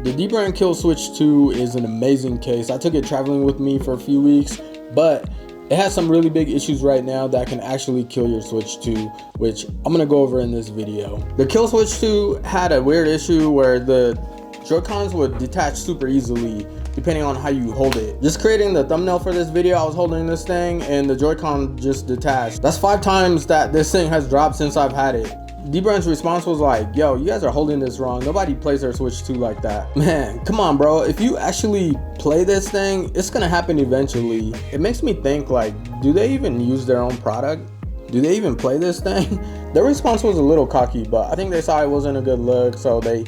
The Dbrand Killswitch 2 is an amazing case. I took it traveling with me for a few weeks, but it has some really big issues right now that can actually kill your Switch 2, which I'm gonna go over in this video. The Killswitch 2 had a weird issue where the Joy-Cons would detach super easily depending on how you hold it. Just creating the thumbnail for this video, I was holding this thing and the Joy-Con just detached. That's 5 times that this thing has dropped since I've had it. Dbrand's response was like, yo, you guys are holding this wrong. Nobody plays their Switch 2 like that. Man, come on, bro. If you actually play this thing, it's gonna happen eventually. It makes me think, like, do they even use their own product? Do they even play this thing? Their response was a little cocky, but I think they saw it wasn't a good look, so they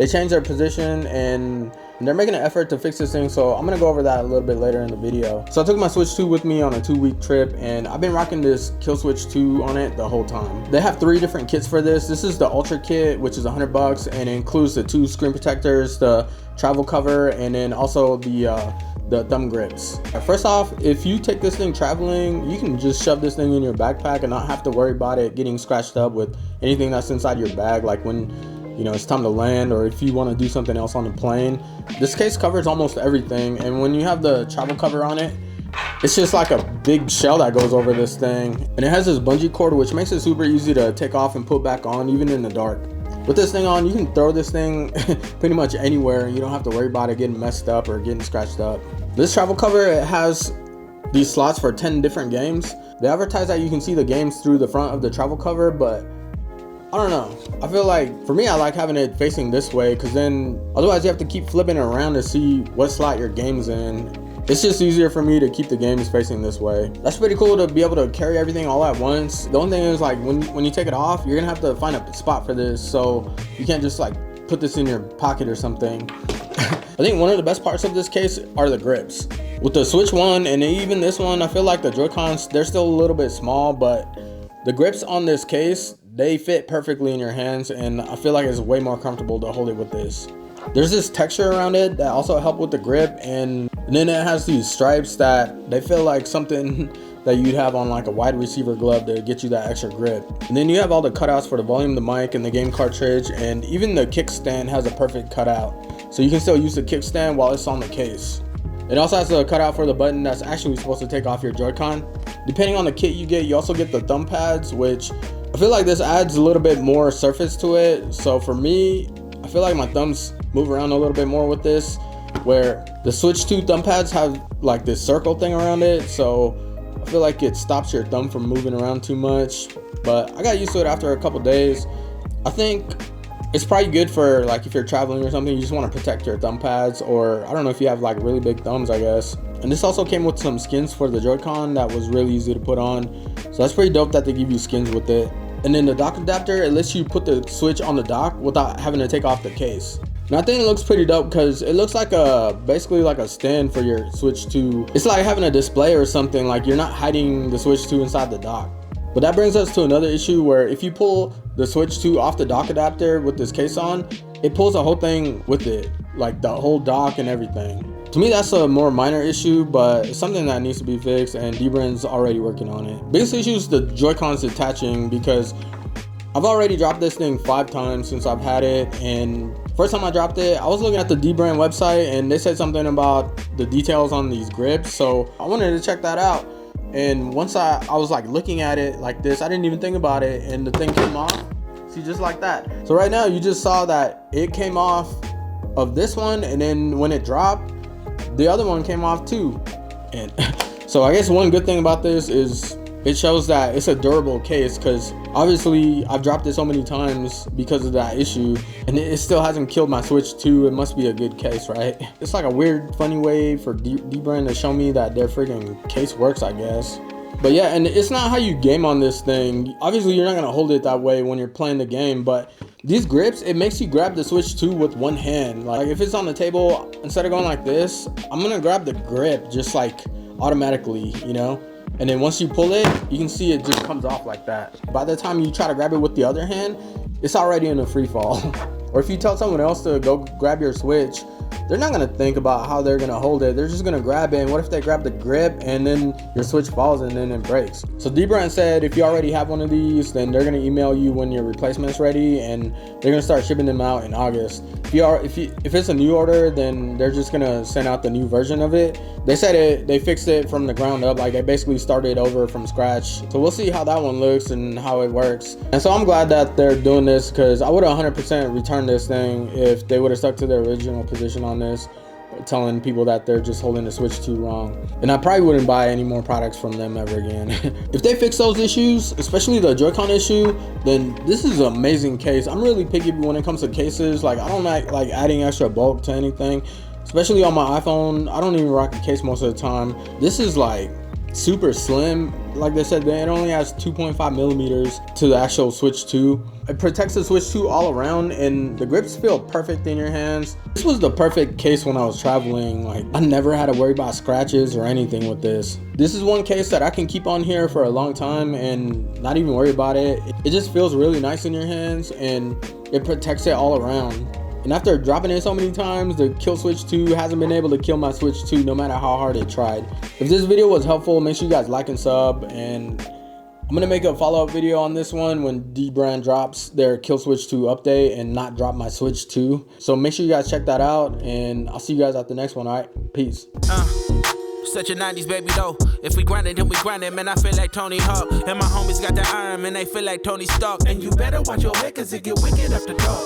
changed their position and they're making an effort to fix this thing, so I'm gonna go over that a little bit later in the video. So I took my Switch 2 with me on a 2-week trip, and I've been rocking this Killswitch 2 on it the whole time. They have 3 different kits for this. This is the Ultra kit, which is $100, and it includes the 2 screen protectors, the travel cover, and then also the thumb grips. First off, if you take this thing traveling, you can just shove this thing in your backpack and not have to worry about it getting scratched up with anything that's inside your bag, like when it's time to land, or if you want to do something else on the plane. This case covers almost everything, and when you have the travel cover on it, it's just like a big shell that goes over this thing, and it has this bungee cord which makes it super easy to take off and put back on even in the dark. With this thing on, you can throw this thing pretty much anywhere and you don't have to worry about it getting messed up or getting scratched up. This travel cover, it has these slots for 10 different games. They advertise that you can see the games through the front of the travel cover, but I don't know. I feel like, for me, I like having it facing this way, because then otherwise you have to keep flipping it around to see what slot your game's in. It's just easier for me to keep the games facing this way. That's pretty cool to be able to carry everything all at once. The only thing is, like, when you take it off, you're gonna have to find a spot for this, so you can't just like put this in your pocket or something. I think one of the best parts of this case are the grips. With the Switch 1 and even this one, I feel like the Joy-Cons, they're still a little bit small, but the grips on this case, they fit perfectly in your hands, and I feel like it's way more comfortable to hold it with this. There's this texture around it that also help with the grip, and then it has these stripes that they feel like something that you'd have on like a wide receiver glove to get you that extra grip. And then you have all the cutouts for the volume, the mic, and the game cartridge, and even the kickstand has a perfect cutout, so you can still use the kickstand while it's on the case. It also has a cutout for the button that's actually supposed to take off your Joy-Con. Depending on the kit you get, you also get the thumb pads, which I feel like this adds a little bit more surface to it. So for me, I feel like my thumbs move around a little bit more with this, where the Switch 2 thumb pads have like this circle thing around it, so I feel like it stops your thumb from moving around too much. But I got used to it after a couple days. I think it's probably good for like if you're traveling or something, you just want to protect your thumb pads, or I don't know if you have like really big thumbs, I guess. And this also came with some skins for the Joy-Con that was really easy to put on, so that's pretty dope that they give you skins with it. And then the dock adapter, it lets you put the Switch on the dock without having to take off the case. And I think it looks pretty dope because it looks like basically like a stand for your Switch 2. It's like having a display or something, like you're not hiding the Switch 2 inside the dock. But that brings us to another issue where if you pull the Switch 2 off the dock adapter with this case on, it pulls the whole thing with it, like the whole dock and everything. To me, that's a more minor issue, but it's something that needs to be fixed, and Dbrand's already working on it. Biggest issue is the Joy-Cons detaching, because I've already dropped this thing 5 times since I've had it, and first time I dropped it, I was looking at the Dbrand website and they said something about the details on these grips, so I wanted to check that out. And once I was like looking at it like this, I didn't even think about it, and the thing came off. See, just like that. So right now you just saw that it came off of this one, and then when it dropped, the other one came off too. And so I guess one good thing about this is it shows that it's a durable case, because obviously I've dropped it so many times because of that issue, and it still hasn't killed my Switch 2. It must be a good case, right? It's like a weird, funny way for Dbrand to show me that their freaking case works, I guess. But yeah, and it's not how you game on this thing. Obviously, you're not gonna hold it that way when you're playing the game, but these grips, it makes you grab the Switch 2 with one hand. Like if it's on the table, instead of going like this, I'm gonna grab the grip just like automatically, And then once you pull it, you can see it just comes off like that. By the time you try to grab it with the other hand, it's already in a free fall. Or if you tell someone else to go grab your Switch, they're not gonna think about how they're gonna hold it. They're just gonna grab it, and what if they grab the grip and then your switch falls and then it breaks? So Dbrand said if you already have one of these, then they're gonna email you when your replacement's ready, and they're gonna start shipping them out in August. If it's a new order, then they're just gonna send out the new version of it. They said they fixed it from the ground up, like they basically started over from scratch. So we'll see how that one looks and how it works. And so I'm glad that they're doing this, because I would have 100% returned this thing if they would have stuck to their original position on this, telling people that they're just holding the Switch 2 wrong. And I probably wouldn't buy any more products from them ever again. If they fix those issues, especially the Joy-Con issue, then this is an amazing case. I'm really picky when it comes to cases. Like, I don't like adding extra bulk to anything, especially on my iPhone. I don't even rock a case most of the time. This is like super slim. Like they said, it only has 2.5 millimeters to the actual Switch 2. It protects the Switch 2 all around, and the grips feel perfect in your hands. This was the perfect case when I was traveling. Like, I never had to worry about scratches or anything with this. This is one case that I can keep on here for a long time and not even worry about it. It just feels really nice in your hands, and it protects it all around. And after dropping it so many times, the Killswitch 2 hasn't been able to kill my Switch 2 no matter how hard it tried. If this video was helpful, make sure you guys like and sub, and I'm gonna make a follow-up video on this one when Dbrand drops their Killswitch 2 update and not drop my Switch 2. So make sure you guys check that out, and I'll see you guys at the next one. All right, peace. Such a 90s baby though. If we grind it, then we grind it. Man, I feel like Tony Hawk. And my homies got the iron, man, they feel like Tony Stark. And you better watch your head, cause it get wicked up the door.